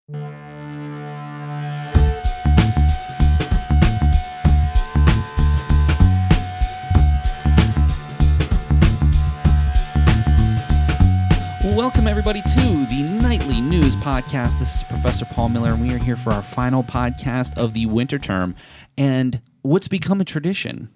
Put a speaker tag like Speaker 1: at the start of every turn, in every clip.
Speaker 1: Welcome, everybody, to the Nightly News Podcast. This is Professor Paul Miller, and we are here for our final podcast of the winter term. And what's become a tradition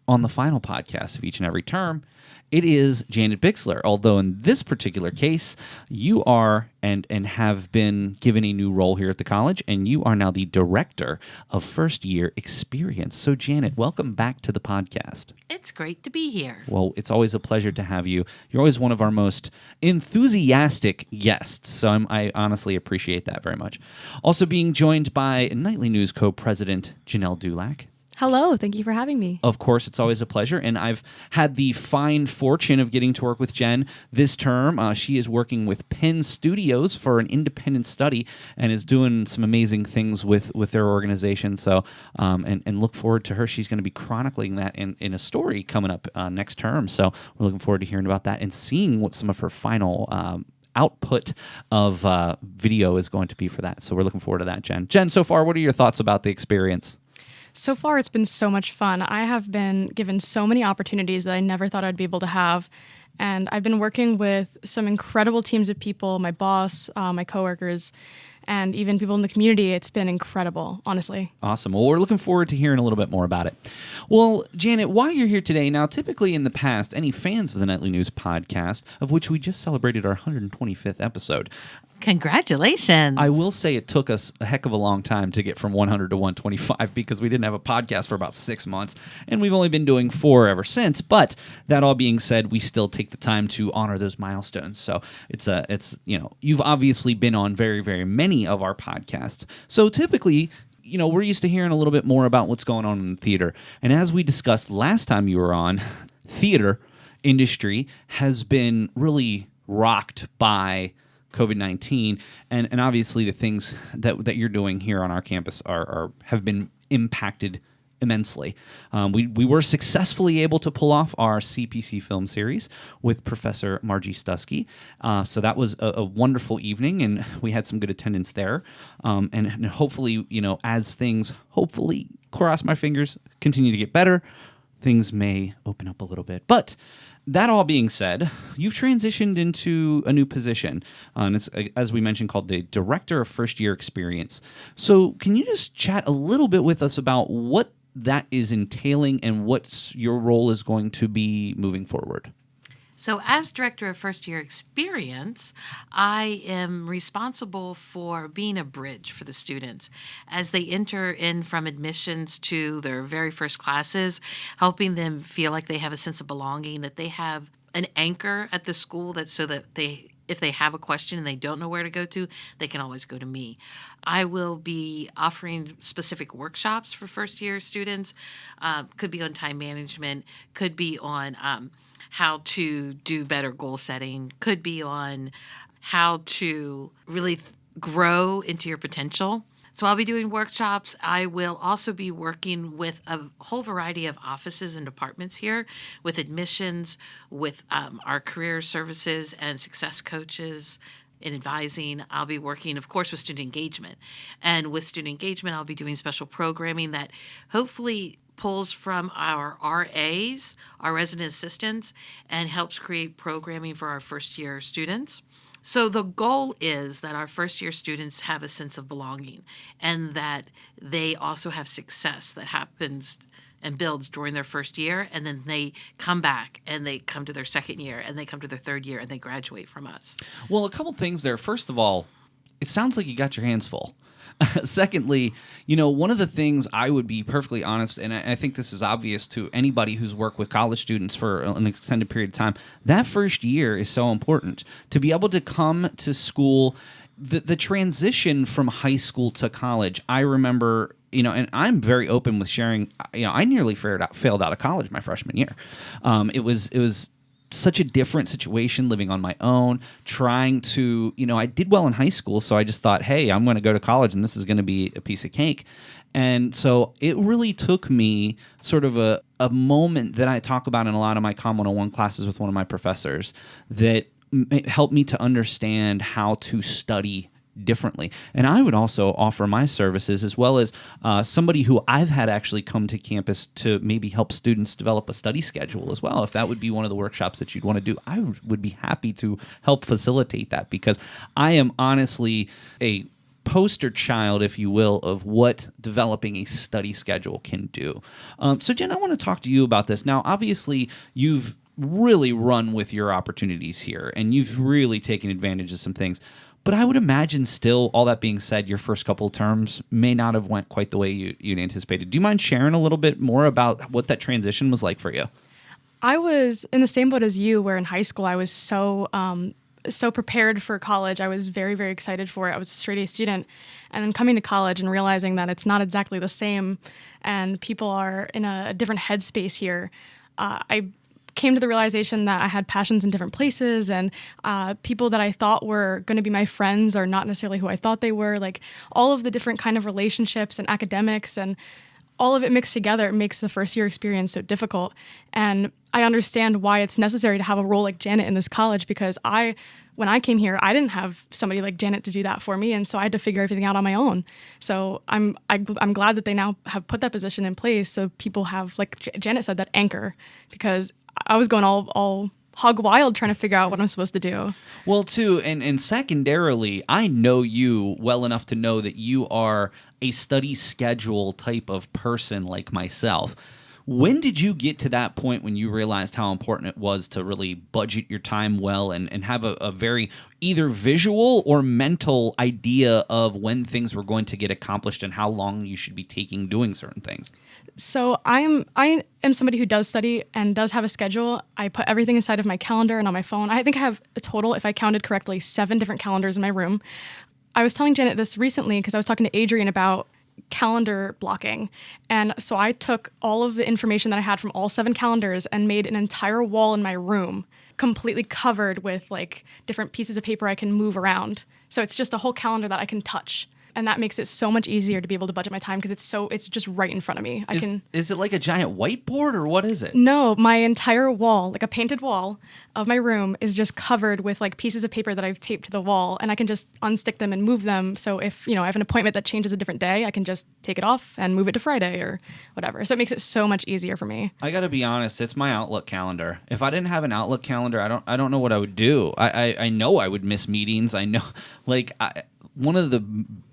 Speaker 1: on the final podcast of each and every term, it is Janet Bixler. Although in this particular case, you are and have been given a new role here at the college, and you are now the Director of First Year Experience. So, Janet, welcome back to the podcast.
Speaker 2: It's great to be here.
Speaker 1: Well, it's always a pleasure to have you. You're always one of our most enthusiastic guests, so I honestly appreciate that very much. Also being joined by Nightly News co-president Janelle Dulac.
Speaker 3: Hello, thank you for having me.
Speaker 1: Of course, it's always a pleasure, and I've had the fine fortune of getting to work with Jen this term. She is working with Penn Studios for an independent study and is doing some amazing things with their organization. So, and look forward to her. She's going to be chronicling that in a story coming up next term. So we're looking forward to hearing about that and seeing what some of her final output of video is going to be for that. So we're looking forward to that, Jen. Jen, so far, what are your thoughts about the experience?
Speaker 3: So far, it's been so much fun. I have been given so many opportunities that I never thought I'd be able to have. And I've been working with some incredible teams of people, my boss, my coworkers, and even people in the community. It's been incredible, honestly.
Speaker 1: Awesome. Well, we're looking forward to hearing a little bit more about it. Well, Janet, why you're here today, now, typically in the past, any fans of the Nightly News Podcast, of which we just celebrated our 125th episode,
Speaker 2: Congratulations.
Speaker 1: I will say it took us a heck of a long time to get from 100 to 125 because we didn't have a podcast for about 6 months, and we've only been doing 4 ever since. But that all being said, we still take the time to honor those milestones. So it's you've obviously been on very, very many of our podcasts. So typically, we're used to hearing a little bit more about what's going on in the theater. And as we discussed last time you were on, theater industry has been really rocked by COVID-19, and obviously the things that you're doing here on our campus have been impacted immensely. We were successfully able to pull off our CPC film series with Professor Margie Stusky, so that was a wonderful evening, and we had some good attendance there. And hopefully, as things, hopefully, cross my fingers, continue to get better, things may open up a little bit. But that all being said, you've transitioned into a new position, and it's, as we mentioned, called the Director of First Year Experience. So can you just chat a little bit with us about what that is entailing and what your role is going to be moving forward?
Speaker 2: So as Director of First Year Experience, I am responsible for being a bridge for the students as they enter in from admissions to their very first classes, helping them feel like they have a sense of belonging, that they have an anchor at the school, so that if they have a question and they don't know where to go to, they can always go to me. I will be offering specific workshops for first-year students. Could be on time management, could be on how to do better goal setting, could be on how to really grow into your potential. So I'll be doing workshops. I will also be working with a whole variety of offices and departments here, with admissions, with our career services and success coaches in advising. I'll be working, of course, with student engagement. And with student engagement, I'll be doing special programming that hopefully pulls from our RAs, our resident assistants, and helps create programming for our first-year students. So the goal is that our first-year students have a sense of belonging and that they also have success that happens and builds during their first year, and then they come back and they come to their second year and they come to their third year and they graduate from us.
Speaker 1: Well, a couple things there. First of all, it sounds like you got your hands full. Secondly, one of the things I would be perfectly honest, and I think this is obvious to anybody who's worked with college students for an extended period of time, that first year is so important. To be able to come to school, the transition from high school to college, I remember, and I'm very open with sharing, I nearly failed out of college my freshman year. It was such a different situation living on my own, trying to, I did well in high school, so I just thought, hey, I'm going to go to college and this is going to be a piece of cake. And so it really took me sort of a moment that I talk about in a lot of my Com 101 classes with one of my professors that helped me to understand how to study differently. And I would also offer my services as well as somebody who I've had actually come to campus to maybe help students develop a study schedule as well. If that would be one of the workshops that you'd want to do, I would be happy to help facilitate that, because I am honestly a poster child, if you will, of what developing a study schedule can do. So Jen, I want to talk to you about this. Now, obviously, you've really run with your opportunities here, and you've really taken advantage of some things. But I would imagine still, all that being said, your first couple of terms may not have went quite the way you'd anticipated. Do you mind sharing a little bit more about what that transition was like for you?
Speaker 3: I was in the same boat as you, where in high school I was so prepared for college. I was very, very excited for it. I was a straight A student. And then coming to college and realizing that it's not exactly the same and people are in a different headspace here, I came to the realization that I had passions in different places, and people that I thought were going to be my friends are not necessarily who I thought they were. Like all of the different kind of relationships and academics and all of it mixed together makes the first year experience so difficult. And I understand why it's necessary to have a role like Janet in this college, because when I came here, I didn't have somebody like Janet to do that for me, and so I had to figure everything out on my own. So I'm glad that they now have put that position in place, so people have, like Janet said, that anchor, because I was going all hog wild trying to figure out what I'm supposed to do.
Speaker 1: Well, too, and secondarily, I know you well enough to know that you are a study schedule type of person like myself. When did you get to that point when you realized how important it was to really budget your time well and have a very either visual or mental idea of when things were going to get accomplished and how long you should be taking doing certain things?
Speaker 3: So I am somebody who does study and does have a schedule. I put everything inside of my calendar and on my phone. I think I have a total, if I counted correctly, 7 different calendars in my room. I was telling Janet this recently because I was talking to Adrian about calendar blocking. And so I took all of the information that I had from all 7 calendars and made an entire wall in my room completely covered with like different pieces of paper I can move around. So it's just a whole calendar that I can touch. And that makes it so much easier to be able to budget my time because it's just right in front of me.
Speaker 1: Is it like a giant whiteboard or what is it?
Speaker 3: No, my entire wall, like a painted wall of my room, is just covered with like pieces of paper that I've taped to the wall, and I can just unstick them and move them. So if I have an appointment that changes a different day, I can just take it off and move it to Friday or whatever. So it makes it so much easier for me.
Speaker 1: I got to be honest, it's my Outlook calendar. If I didn't have an Outlook calendar, I don't know what I would do. I know I would miss meetings. I know, one of the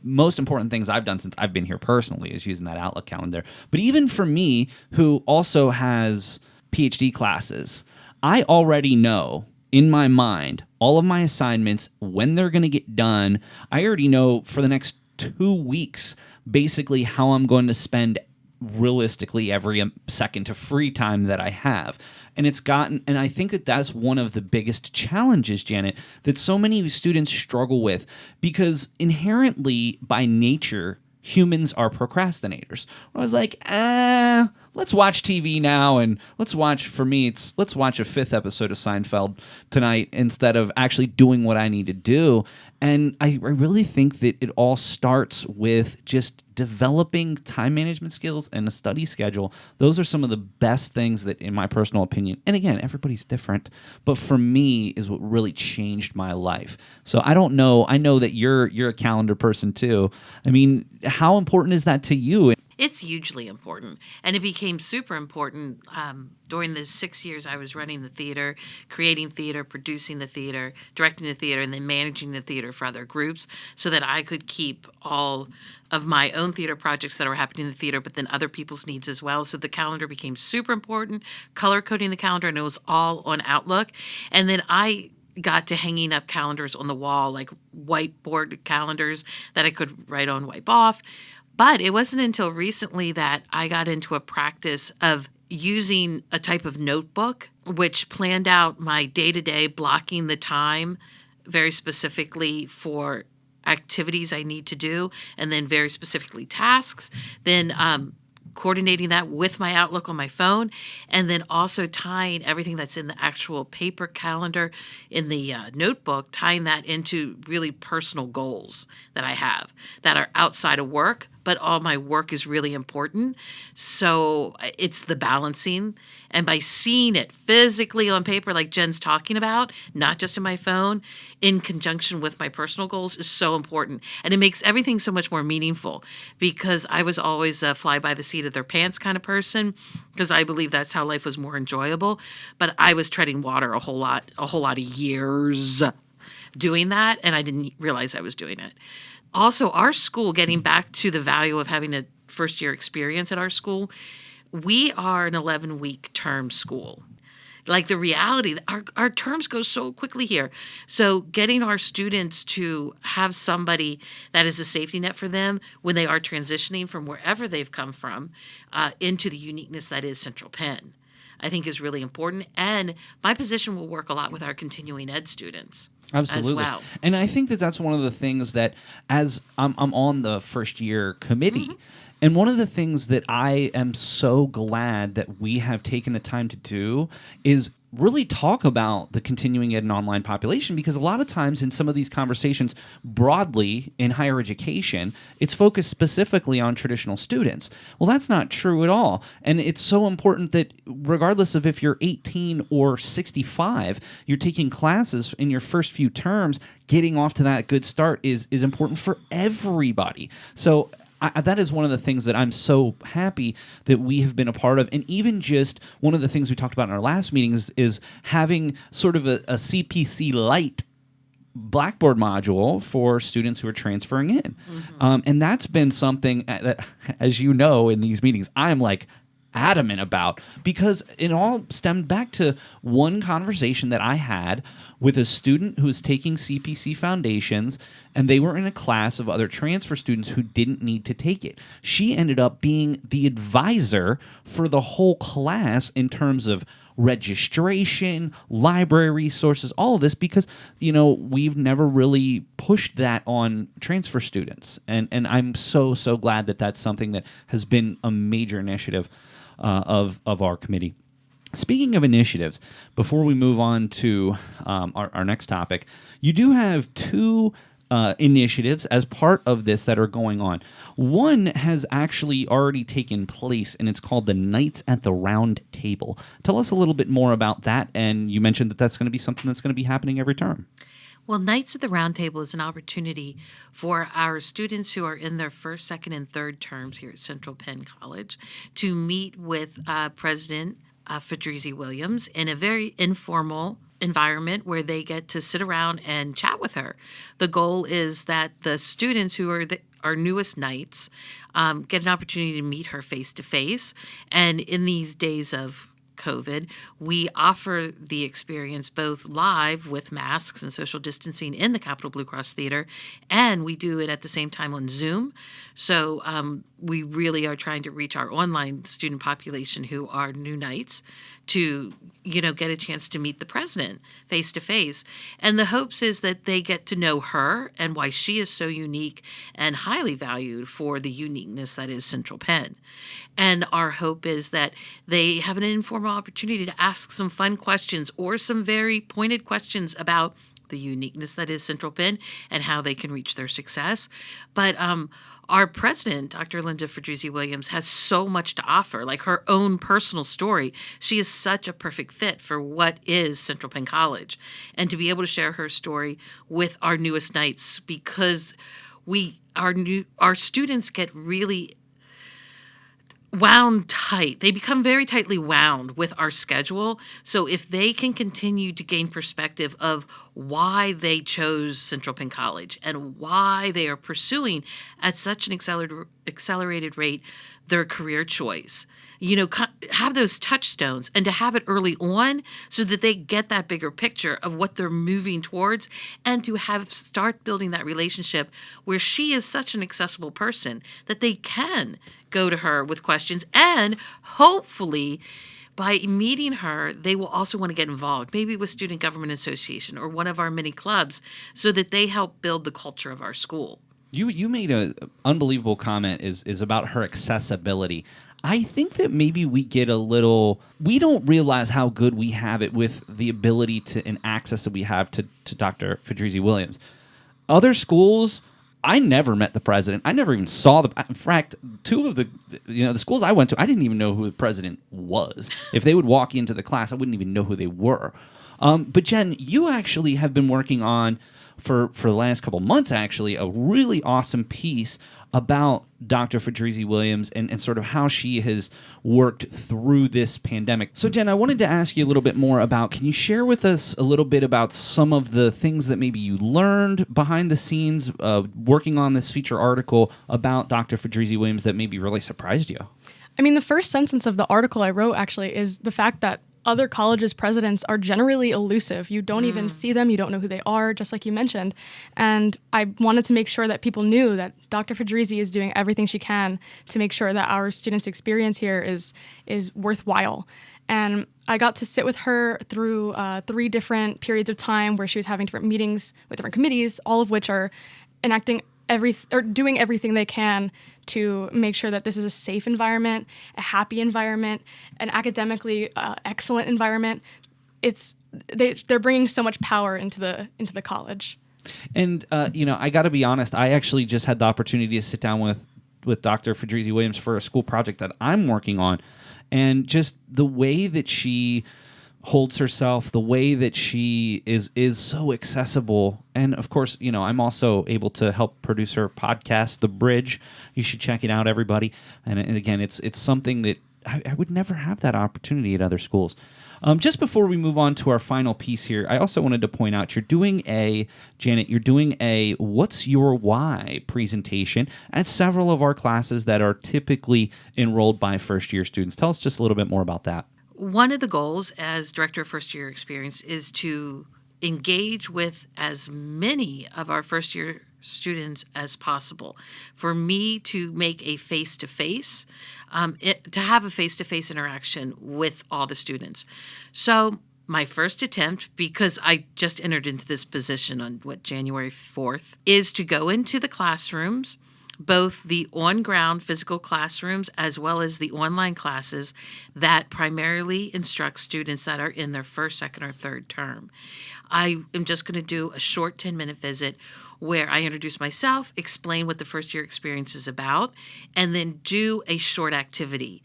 Speaker 1: most important things I've done since I've been here personally is using that Outlook calendar. But even for me, who also has PhD classes, I already know in my mind all of my assignments, when they're going to get done. I already know for the next 2 weeks basically how I'm going to spend realistically every second of free time that I have. And I think that that's one of the biggest challenges, Janet, that so many students struggle with, because inherently by nature, humans are procrastinators. I was like, let's watch TV now, and let's watch a 5th episode of Seinfeld tonight instead of actually doing what I need to do. And I really think that it all starts with just developing time management skills and a study schedule. Those are some of the best things that, in my personal opinion, and again, everybody's different, but for me is what really changed my life. So I don't know. I know that you're a calendar person too. I mean, how important is that to you?
Speaker 2: It's hugely important, and it became super important during the 6 years I was running the theater, creating theater, producing the theater, directing the theater, and then managing the theater for other groups, so that I could keep all of my own theater projects that were happening in the theater, but then other people's needs as well. So the calendar became super important, color coding the calendar, and it was all on Outlook. And then I got to hanging up calendars on the wall, like whiteboard calendars that I could write on, wipe off. But it wasn't until recently that I got into a practice of using a type of notebook, which planned out my day-to-day, blocking the time very specifically for activities I need to do, and then very specifically tasks, then coordinating that with my Outlook on my phone, and then also tying everything that's in the actual paper calendar in the notebook, tying that into really personal goals that I have that are outside of work, but all my work is really important. So it's the balancing. And by seeing it physically on paper, like Jen's talking about, not just in my phone, in conjunction with my personal goals is so important. And it makes everything so much more meaningful, because I was always a fly by the seat of their pants kind of person, because I believe that's how life was more enjoyable. But I was treading water a whole lot of years doing that, and I didn't realize I was doing it. Also, our school, getting back to the value of having a first-year experience at our school, we are an 11-week term school. Like, the reality, our terms go so quickly here. So getting our students to have somebody that is a safety net for them when they are transitioning from wherever they've come from into the uniqueness that is Central Penn, I think is really important. And my position will work a lot with our continuing ed students.
Speaker 1: Absolutely.
Speaker 2: As well.
Speaker 1: And I think that that's one of the things that, as I'm on the first year committee, and one of the things that I am so glad that we have taken the time to do is really talk about the continuing ed and online population, because a lot of times in some of these conversations broadly in higher education, it's focused specifically on traditional students. Well, that's not true at all. And it's so important that regardless of if you're 18 or 65, you're taking classes in your first few terms, getting off to that good start is important for everybody. So that is one of the things that I'm so happy that we have been a part of. And even just one of the things we talked about in our last meetings is having sort of a CPC light Blackboard module for students who are transferring in. And that's been something that, as you know, in these meetings, I'm like adamant about, because it all stemmed back to one conversation that I had with a student who was taking CPC Foundations, and they were in a class of other transfer students who didn't need to take it. She ended up being the advisor for the whole class in terms of registration, library resources, all of this, because, you know, we've never really pushed that on transfer students. And I'm so glad that that's something that has been a major initiative of our committee. Speaking of initiatives, before we move on to our next topic, you do have two initiatives as part of this that are going on. One has actually already taken place, and it's called the Nights at the Round Table. Tell us a little bit more about that, and you mentioned that that's going to be something that's going to be happening every term.
Speaker 2: Well, Nights at the Round Table is an opportunity for our students who are in their first, second, and third terms here at Central Penn College to meet with President Fedrizi Williams in a very informal environment where they get to sit around and chat with her. The goal is that the students who are our newest Knights get an opportunity to meet her face to face. And in these days of COVID, we offer the experience both live with masks and social distancing in the Capitol Blue Cross Theater, and we do it at the same time on Zoom. So we really are trying to reach our online student population who are new Knights to, you know, get a chance to meet the president face to face. And the hopes is that they get to know her and why she is so unique and highly valued for the uniqueness that is Central Penn. And our hope is that they have an informal opportunity to ask some fun questions or some very pointed questions about the uniqueness that is Central Penn and how they can reach their success. But our president, Dr. Linda Fedrizi Williams, has so much to offer, like her own personal story. She is such a perfect fit for what is Central Penn College. And to be able to share her story with our newest Knights, because our students get really wound tight. They become very tightly wound with our schedule. So if they can continue to gain perspective of why they chose Central Penn College and why they are pursuing at such an accelerated rate their career choice, you know, have those touchstones and to have it early on so that they get that bigger picture of what they're moving towards, and to start building that relationship where she is such an accessible person that they can go to her with questions, and hopefully by meeting her, they will also want to get involved, maybe with Student Government Association or one of our many clubs, so that they help build the culture of our school.
Speaker 1: You made an unbelievable comment is about her accessibility. I think that maybe we don't realize how good we have it with the ability to and access that we have to Dr. Fedrizi Williams. Other schools I never met the president. I never even saw in fact, two of the schools I went to, I didn't even know who the president was. If they would walk into the class, I wouldn't even know who they were. But Jen, you actually have been working on, for the last couple months, actually, a really awesome piece about Dr. Fadrizi Williams and sort of how she has worked through this pandemic. So, Jen, I wanted to ask you a little bit more about, can you share with us a little bit about some of the things that maybe you learned behind the scenes working on this feature article about Dr. Fadrizi Williams that maybe really surprised you?
Speaker 3: I mean, the first sentence of the article I wrote actually is the fact that other colleges' presidents are generally elusive. You don't even see them. You don't know who they are, just like you mentioned. And I wanted to make sure that people knew that Dr. Fadrizi is doing everything she can to make sure that our students' experience here is worthwhile. And I got to sit with her through 3 different periods of time where she was having different meetings with different committees, all of which are doing everything they can to make sure that this is a safe environment, a happy environment, an academically excellent environment. They're bringing so much power into the college.
Speaker 1: And I got to be honest. I actually just had the opportunity to sit down with Dr. Fadrizi Williams for a school project that I'm working on, and just the way that she holds herself, the way that she is so accessible. And of course, I'm also able to help produce her podcast, The Bridge. You should check it out, everybody. And again, it's something that I would never have that opportunity at other schools. Just before we move on to our final piece here, I also wanted to point out you're doing a What's Your Why presentation at several of our classes that are typically enrolled by first-year students. Tell us just a little bit more about that.
Speaker 2: One of the goals as Director of First Year Experience is to engage with as many of our first year students as possible. For me to make a face-to-face, to have a face-to-face interaction with all the students. So my first attempt, because I just entered into this position on January 4th, is to go into the classrooms, both the on-ground physical classrooms as well as the online classes that primarily instruct students that are in their first, second, or third term. I am just going to do a short 10-minute visit where I introduce myself, explain what the first year experience is about, and then do a short activity.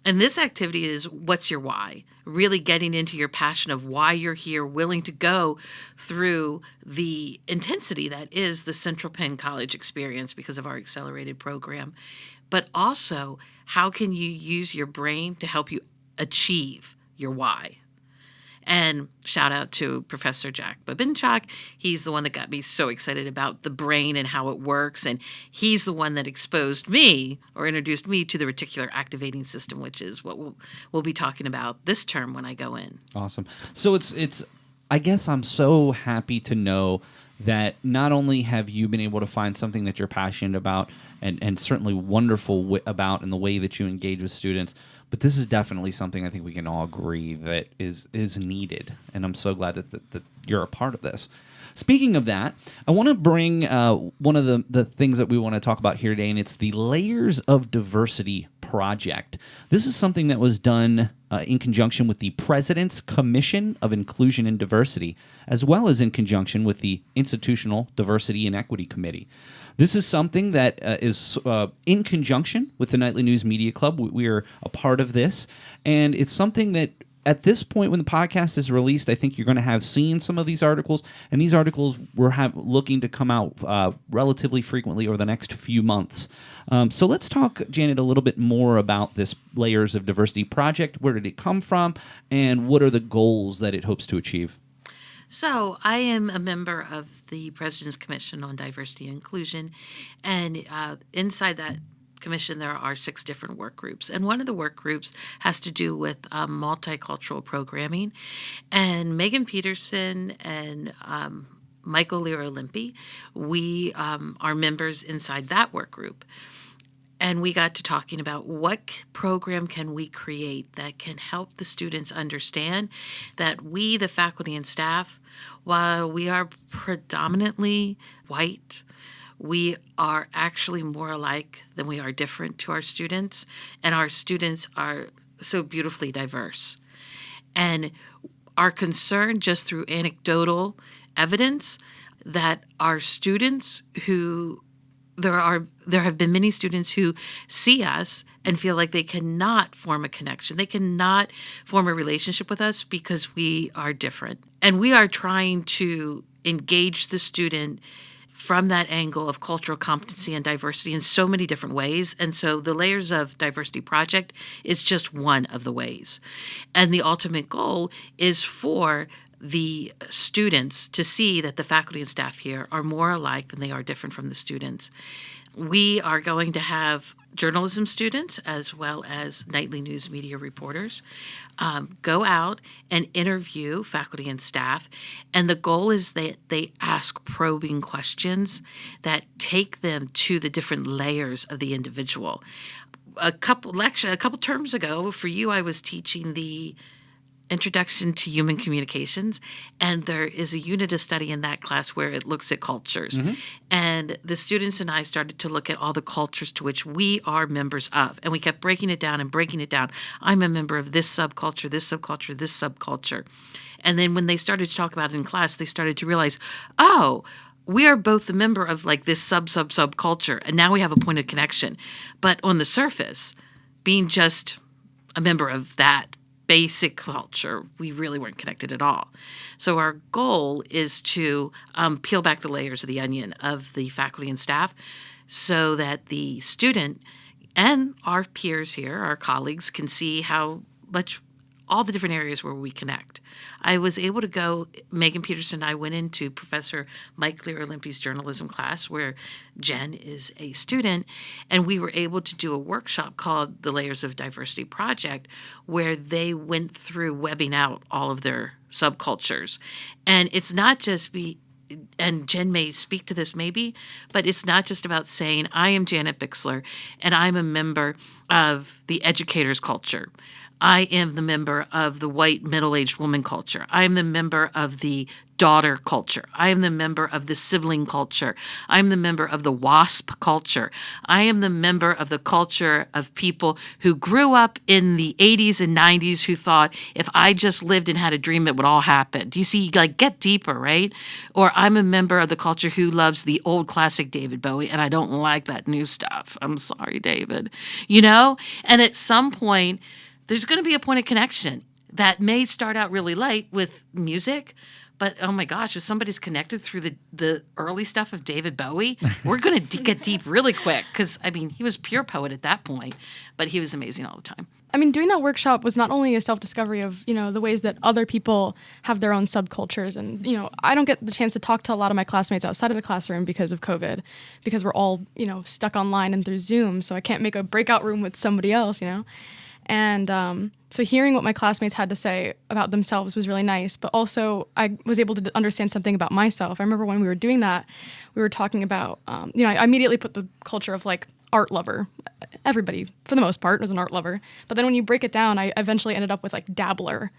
Speaker 2: And this activity is What's Your Why? Really getting into your passion of why you're here, willing to go through the intensity that is the Central Penn College experience because of our accelerated program. But also, how can you use your brain to help you achieve your why? And shout out to Professor Jack Babinchak. He's the one that got me so excited about the brain and how it works. And he's the one that exposed me or introduced me to the reticular activating system, which is what we'll be talking about this term when I go in.
Speaker 1: Awesome. So it's I guess I'm so happy to know that not only have you been able to find something that you're passionate about and certainly wonderful about in the way that you engage with students, but this is definitely something I think we can all agree that is needed, and I'm so glad that you're a part of this. Speaking of that, I want to bring one of the things that we want to talk about here today, and it's the Layers of Diversity project. This is something that was done in conjunction with the President's Commission of Inclusion and Diversity, as well as in conjunction with the Institutional Diversity and Equity Committee. This is something that is in conjunction with the Nightly News Media Club. We are a part of this, and it's something that at this point when the podcast is released, I think you're going to have seen some of these articles, and these articles we're looking to come out relatively frequently over the next few months. So let's talk, Janet, a little bit more about this Layers of Diversity project. Where did it come from, and what are the goals that it hopes to achieve?
Speaker 2: So I am a member of the President's Commission on Diversity and Inclusion, and inside that commission there are 6 different work groups, and one of the work groups has to do with multicultural programming. And Megan Peterson and Michael Lira-Limpi, we are members inside that work group. And we got to talking about what program can we create that can help the students understand that we, the faculty and staff, while we are predominantly white, we are actually more alike than we are different to our students. And our students are so beautifully diverse. And our concern, just through anecdotal evidence, that our students who there have been many students who see us and feel like they cannot form a connection. They cannot form a relationship with us because we are different. And we are trying to engage the student from that angle of cultural competency and diversity in so many different ways. And so the Layers of Diversity project is just one of the ways. And the ultimate goal is for the students to see that the faculty and staff here are more alike than they are different from the students. We are going to have journalism students as well as nightly news media reporters go out and interview faculty and staff. And the goal is that they ask probing questions that take them to the different layers of the individual. A couple terms ago, for you, I was teaching the Introduction to Human Communications, and there is a unit of study in that class where it looks at cultures. And the students and I started to look at all the cultures to which we are members of, and we kept breaking it down and breaking it down. I'm a member of this subculture, this subculture, this subculture. And then when they started to talk about it in class, they started to realize, oh, we are both a member of like this subculture, and now we have a point of connection. But on the surface, being just a member of that basic culture, we really weren't connected at all. So our goal is to peel back the layers of the onion of the faculty and staff so that the student and our peers here, our colleagues, can see how much all the different areas where we connect. I was able to go, Megan Peterson and I went into Professor Mike Clear-Olympi's journalism class where Jen is a student, and we were able to do a workshop called the Layers of Diversity Project where they went through webbing out all of their subcultures. And it's not just and Jen may speak to this maybe, but it's not just about saying, I am Janet Bixler, and I'm a member of the educator's culture. I am the member of the white middle-aged woman culture. I am the member of the daughter culture. I am the member of the sibling culture. I am the member of the WASP culture. I am the member of the culture of people who grew up in the 80s and 90s who thought if I just lived and had a dream, it would all happen. Do you see, like, get deeper, right? Or I'm a member of the culture who loves the old classic David Bowie, and I don't like that new stuff. I'm sorry, David. You know? And at some point, there's going to be a point of connection that may start out really light with music, but oh my gosh, if somebody's connected through the early stuff of David Bowie, we're going to get deep really quick because, I mean, he was pure poet at that point, but he was amazing all the time.
Speaker 3: I mean, doing that workshop was not only a self-discovery of, the ways that other people have their own subcultures. And, I don't get the chance to talk to a lot of my classmates outside of the classroom because of COVID, because we're all, stuck online and through Zoom. So I can't make a breakout room with somebody else, And so hearing what my classmates had to say about themselves was really nice, but also I was able to understand something about myself. I remember when we were doing that, we were talking about, I immediately put the culture of like art lover. Everybody, for the most part, was an art lover. But then when you break it down, I eventually ended up with like dabbler.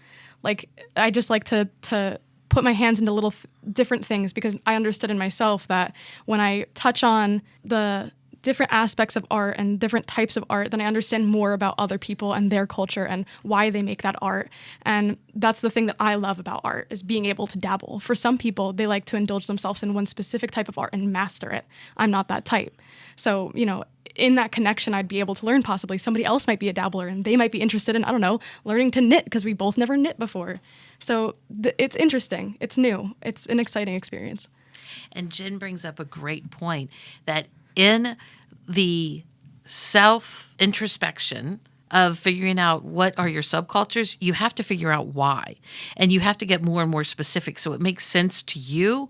Speaker 3: Like I just like to put my hands into little different things because I understood in myself that when I touch on the different aspects of art and different types of art, then I understand more about other people and their culture and why they make that art. And that's the thing that I love about art, is being able to dabble. For some people, they like to indulge themselves in one specific type of art and master it. I'm not that type. So, in that connection, I'd be able to learn possibly. Somebody else might be a dabbler and they might be interested in, learning to knit because we both never knit before. So it's interesting. It's new. It's an exciting experience.
Speaker 2: And Jen brings up a great point that in the self-introspection of figuring out what are your subcultures, you have to figure out why. And you have to get more and more specific so it makes sense to you.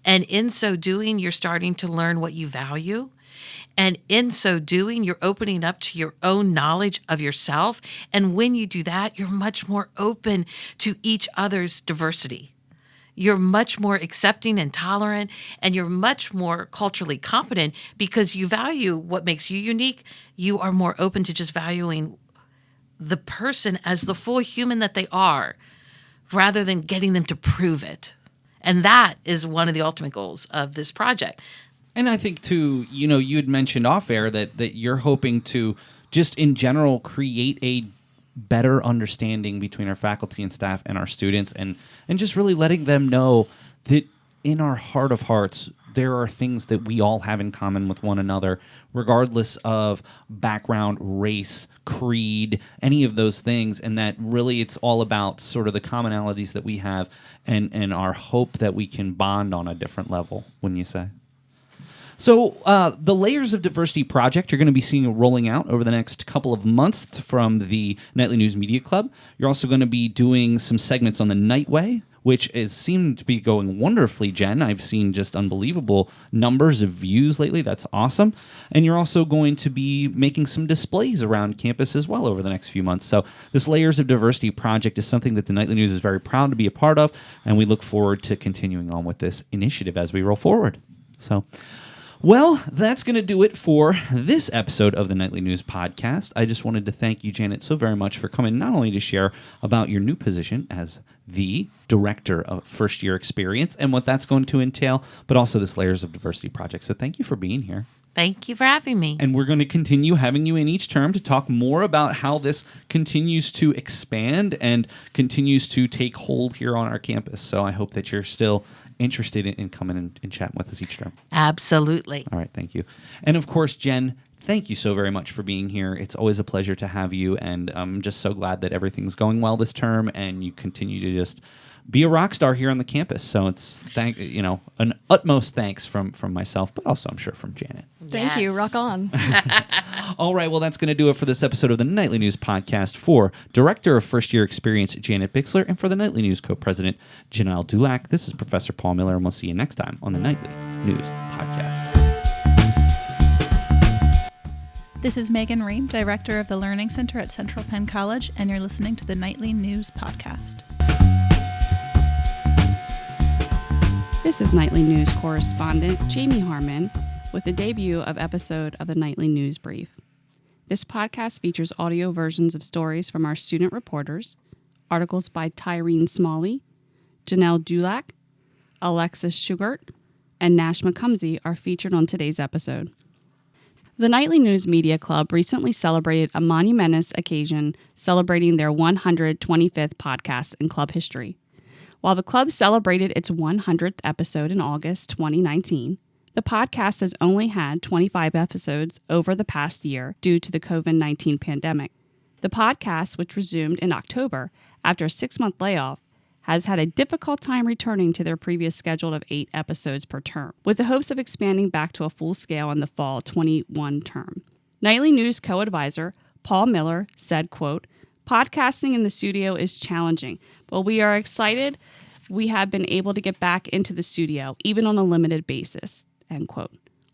Speaker 2: And in so doing, you're starting to learn what you value. And in so doing, you're opening up to your own knowledge of yourself. And when you do that, you're much more open to each other's diversity. You're much more accepting and tolerant, and you're much more culturally competent because you value what makes you unique. You are more open to just valuing the person as the full human that they are, rather than getting them to prove it. And that is one of the ultimate goals of this project.
Speaker 1: And I think, too, you had mentioned off air that you're hoping to just in general create a better understanding between our faculty and staff and our students, and just really letting them know that in our heart of hearts, there are things that we all have in common with one another, regardless of background, race, creed, any of those things, and that really it's all about sort of the commonalities that we have and our hope that we can bond on a different level, wouldn't you say? So the Layers of Diversity project you're going to be seeing rolling out over the next couple of months from the Nightly News Media Club. You're also going to be doing some segments on the Nightway, which is seemed to be going wonderfully, Jen. I've seen just unbelievable numbers of views lately. That's awesome. And you're also going to be making some displays around campus as well over the next few months. So this Layers of Diversity project is something that the Nightly News is very proud to be a part of, and we look forward to continuing on with this initiative as we roll forward. So, well, that's going to do it for this episode of the Nightly News Podcast. I just wanted to thank you, Janet, so very much for coming not only to share about your new position as the Director of First Year Experience and what that's going to entail, but also this Layers of Diversity project. So thank you for being here.
Speaker 2: Thank you for having me.
Speaker 1: And we're going to continue having you in each term to talk more about how this continues to expand and continues to take hold here on our campus. So I hope that you're still interested in coming and chatting with us each term.
Speaker 2: Absolutely.
Speaker 1: All right, thank you. And of course, Jen, thank you so very much for being here. It's always a pleasure to have you, and I'm just so glad that everything's going well this term, and you continue to just be a rock star here on the campus. So it's an utmost thanks from myself, but also I'm sure from Janet.
Speaker 3: Thank you. Rock on.
Speaker 1: All right, well, that's going to do it for this episode of the Nightly News Podcast for Director of First Year Experience, Janet Bixler, and for the Nightly News Co-President, Janelle Dulac. This is Professor Paul Miller, and we'll see you next time on the Nightly News Podcast.
Speaker 4: This is Megan Ream, Director of the Learning Center at Central Penn College, and you're listening to the Nightly News Podcast.
Speaker 5: This is Nightly News correspondent Jamie Harmon with the debut of episode of the Nightly News Brief. This podcast features audio versions of stories from our student reporters, articles by Tyreen Smalley, Janelle Dulac, Alexis Shugart, and Nash McCumsey are featured on today's episode. The Nightly News Media Club recently celebrated a monumentous occasion celebrating their 125th podcast in club history. While the club celebrated its 100th episode in August 2019, the podcast has only had 25 episodes over the past year due to the COVID-19 pandemic. The podcast, which resumed in October after a 6-month layoff, has had a difficult time returning to their previous schedule of 8 episodes per term, with the hopes of expanding back to a full scale in the fall 21 term. Nightly News co-advisor Paul Miller said, quote, "Podcasting in the studio is challenging, but we are excited we have been able to get back into the studio, even on a limited basis," end quote.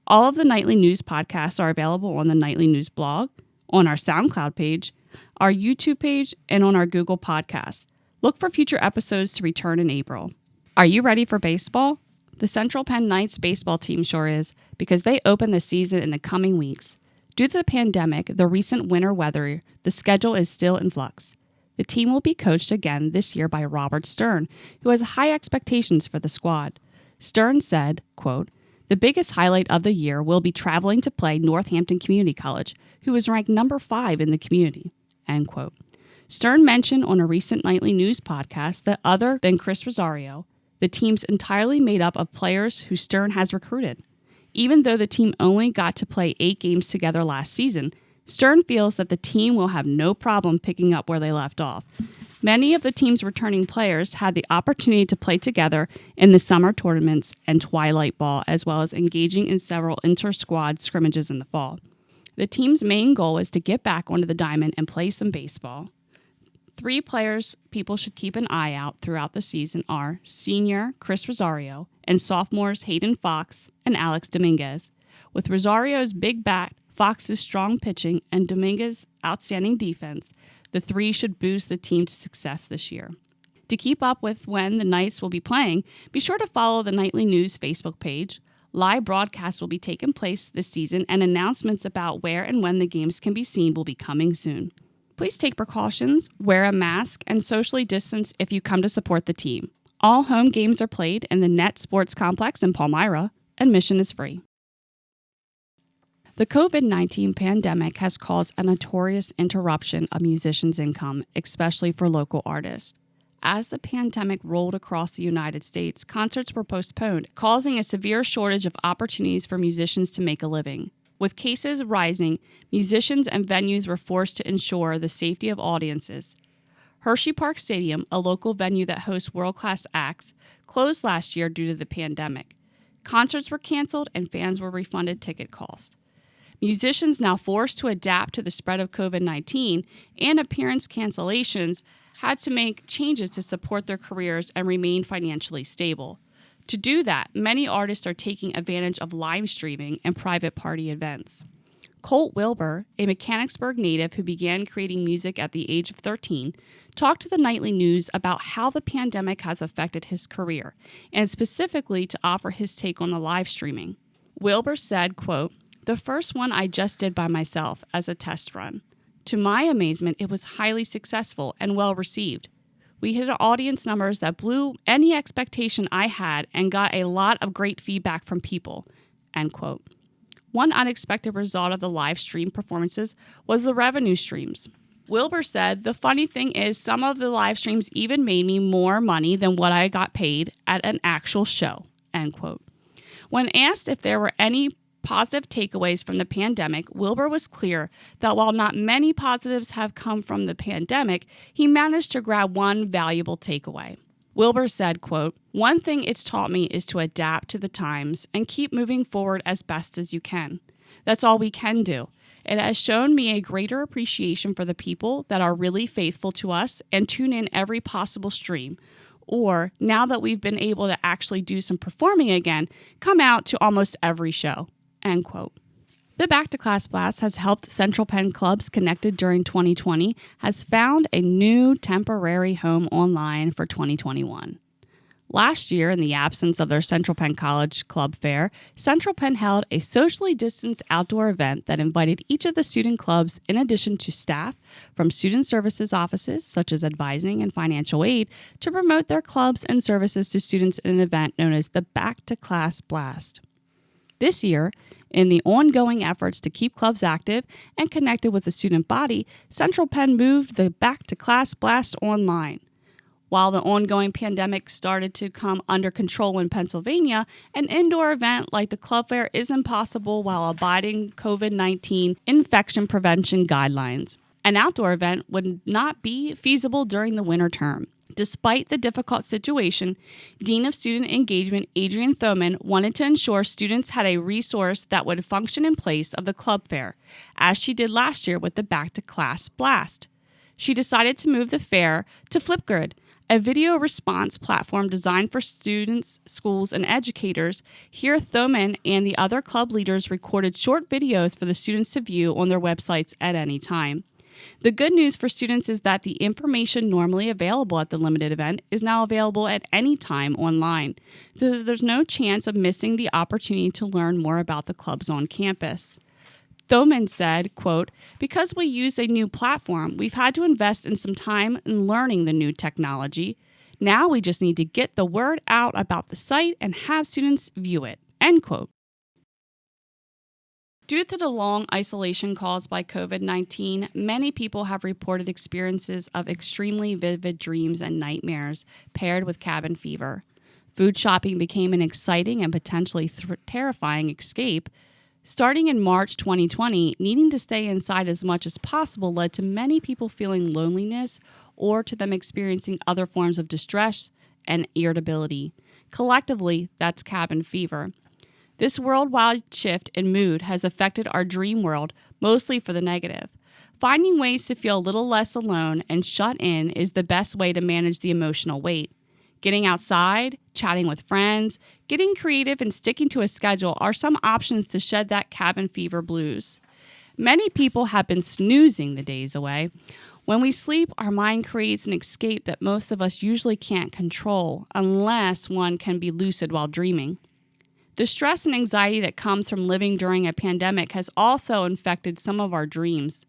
Speaker 5: All of the Nightly News podcasts are available on the Nightly News blog, on our SoundCloud page, our YouTube page, and on our Google Podcasts. Look for future episodes to return in April. Are you ready for baseball? The Central Penn Knights baseball team sure is, because they open the season in the coming weeks. Due to the pandemic, the recent winter weather, the schedule is still in flux. The team will be coached again this year by Robert Stern, who has high expectations for the squad. Stern said, quote, "The biggest highlight of the year will be traveling to play Northampton Community College, who is ranked number 5 in the community," end quote. Stern mentioned on a recent Nightly News podcast that other than Chris Rosario, the team's entirely made up of players who Stern has recruited. Even though the team only got to play 8 games together last season, Stern feels that the team will have no problem picking up where they left off. Many of the team's returning players had the opportunity to play together in the summer tournaments and twilight ball, as well as engaging in several inter-squad scrimmages in the fall. The team's main goal is to get back onto the diamond and play some baseball. 3 players people should keep an eye out throughout the season are senior Chris Rosario and sophomores Hayden Fox and Alex Dominguez. With Rosario's big bat, Fox's strong pitching, and Dominguez's outstanding defense, the 3 should boost the team to success this year. To keep up with when the Knights will be playing, be sure to follow the Nightly News Facebook page. Live broadcasts will be taking place this season, and announcements about where and when the games can be seen will be coming soon. Please take precautions, wear a mask, and socially distance if you come to support the team. All home games are played in the Net Sports Complex in Palmyra. Admission is free. The COVID-19 pandemic has caused a notorious interruption of musicians' income, especially for local artists. As the pandemic rolled across the United States, concerts were postponed, causing a severe shortage of opportunities for musicians to make a living. With cases rising, musicians and venues were forced to ensure the safety of audiences. Hershey Park Stadium, a local venue that hosts world-class acts, closed last year due to the pandemic. Concerts were canceled and fans were refunded ticket costs. Musicians, now forced to adapt to the spread of COVID-19 and appearance cancellations, had to make changes to support their careers and remain financially stable. To do that, many artists are taking advantage of live streaming and private party events. Colt Wilbur, a Mechanicsburg native who began creating music at the age of 13, talked to the Nightly News about how the pandemic has affected his career, and specifically to offer his take on the live streaming. Wilbur said, quote, "The first one I just did by myself as a test run. To my amazement, it was highly successful and well received. We hit audience numbers that blew any expectation I had and got a lot of great feedback from people," end quote. One unexpected result of the live stream performances was the revenue streams. Wilbur said, "The funny thing is some of the live streams even made me more money than what I got paid at an actual show," end quote. When asked if there were any positive takeaways from the pandemic, Wilbur was clear that while not many positives have come from the pandemic, he managed to grab one valuable takeaway. Wilbur said, quote, "One thing it's taught me is to adapt to the times and keep moving forward as best as you can. That's all we can do. It has shown me a greater appreciation for the people that are really faithful to us and tune in every possible stream. Or, now that we've been able to actually do some performing again, come out to almost every show," end quote. The Back to Class Blast has helped Central Penn clubs connected during 2020 has found a new temporary home online for 2021. Last year, in the absence of their Central Penn College Club Fair, Central Penn held a socially distanced outdoor event that invited each of the student clubs, in addition to staff from student services offices, such as advising and financial aid, to promote their clubs and services to students in an event known as the Back to Class Blast. This year, in the ongoing efforts to keep clubs active and connected with the student body, Central Penn moved the Back to Class Blast online. While the ongoing pandemic started to come under control in Pennsylvania, an indoor event like the club fair isn't possible while abiding COVID-19 infection prevention guidelines. An outdoor event would not be feasible during the winter term. Despite the difficult situation, Dean of Student Engagement Adrienne Thoman wanted to ensure students had a resource that would function in place of the club fair, as she did last year with the Back to Class Blast. She decided to move the fair to Flipgrid, a video response platform designed for students, schools, and educators. Here, Thoman and the other club leaders recorded short videos for the students to view on their websites at any time. The good news for students is that the information normally available at the limited event is now available at any time online. So there's no chance of missing the opportunity to learn more about the clubs on campus. Thoman said, quote, "Because we use a new platform, we've had to invest in some time in learning the new technology. Now we just need to get the word out about the site and have students view it," end quote. Due to the long isolation caused by COVID-19, many people have reported experiences of extremely vivid dreams and nightmares paired with cabin fever. Food shopping became an exciting and potentially terrifying escape. Starting in March 2020, needing to stay inside as much as possible led to many people feeling loneliness or to them experiencing other forms of distress and irritability. Collectively, that's cabin fever. This worldwide shift in mood has affected our dream world, mostly for the negative. Finding ways to feel a little less alone and shut in is the best way to manage the emotional weight. Getting outside, chatting with friends, getting creative, and sticking to a schedule are some options to shed that cabin fever blues. Many people have been snoozing the days away. When we sleep, our mind creates an escape that most of us usually can't control, unless one can be lucid while dreaming. The stress and anxiety that comes from living during a pandemic has also infected some of our dreams.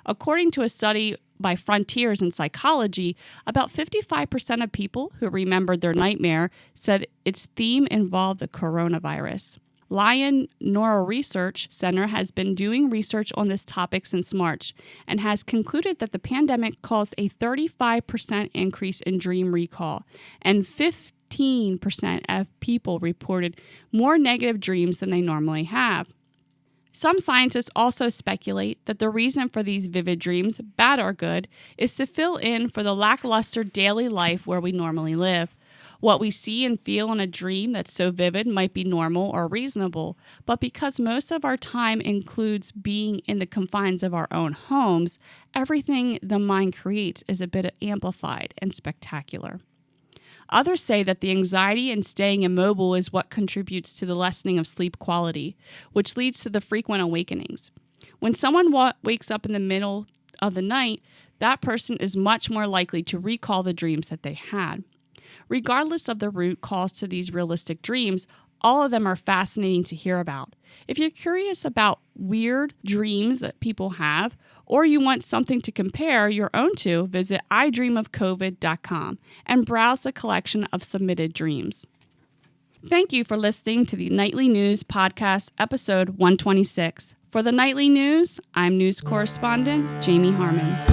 Speaker 5: According to a study by Frontiers in Psychology, about 55% of people who remembered their nightmare said its theme involved the coronavirus. Lion Neural Research Center has been doing research on this topic since March and has concluded that the pandemic caused a 35% increase in dream recall, and 15% of people reported more negative dreams than they normally have. Some scientists also speculate that the reason for these vivid dreams, bad or good, is to fill in for the lackluster daily life where we normally live. What we see and feel in a dream that's so vivid might be normal or reasonable, but because most of our time includes being in the confines of our own homes, everything the mind creates is a bit amplified and spectacular. Others say that the anxiety and staying immobile is what contributes to the lessening of sleep quality, which leads to the frequent awakenings. When someone wakes up in the middle of the night, that person is much more likely to recall the dreams that they had. Regardless of the root cause to these realistic dreams, all of them are fascinating to hear about. If you're curious about weird dreams that people have, or you want something to compare your own to, visit idreamofcovid.com and browse the collection of submitted dreams. Thank you for listening to the Nightly News Podcast, episode 126. For the Nightly News, I'm news correspondent Jamie Harmon.